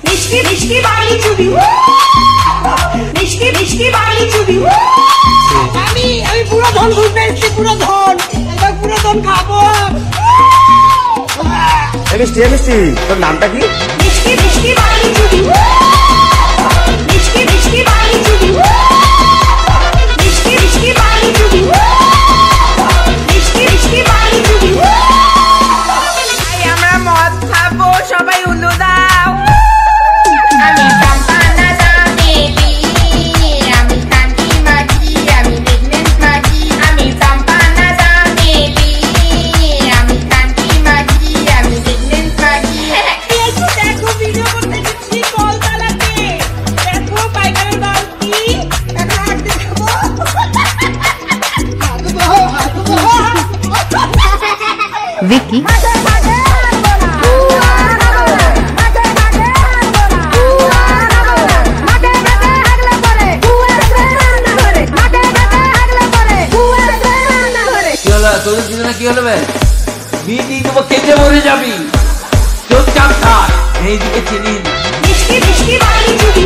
মিষ্টি মিষ্টি বাঙালি চুরি, মিষ্টি মিষ্টি বাঙালি চুরি। আমি পুরো ধন ঘুরতে এসেছি, পুরো ধন, এবার পুরো ধন খাবো। মিষ্টি মিষ্টি, তোর নামটা কি? মিষ্টি মিষ্টি বাঙালি চুরি, মিষ্টি মিষ্টি বাঙালি চুরি, মিষ্টি মিষ্টি বাঙালি চুরি, মিষ্টি মিষ্টি বাঙালি চুরি। আমরা মদ খাবো, সবাই উলু দাও। আমি সম্পানা জামেলি, আমি কান্তি মাঝি, আমি প্রেগনেন্ট মাঝি। আমি সম্পানা জামেলি, আমি কান্তি মাঝি, আমি প্রেগনেন্ট মাঝি। দেখো ভিডিও করতে গেছি কলতলাতে, দেখো পাইকারের দাম কি। এখন হাত দেখাবো। ভিকি তোদের দুজনে কি হলো? বিটি তোমার কেটে মরে যাবি, চুপচাপ থাক। এইদিকে চিনি মিষ্টি মিষ্টি বাঙালি চুরি।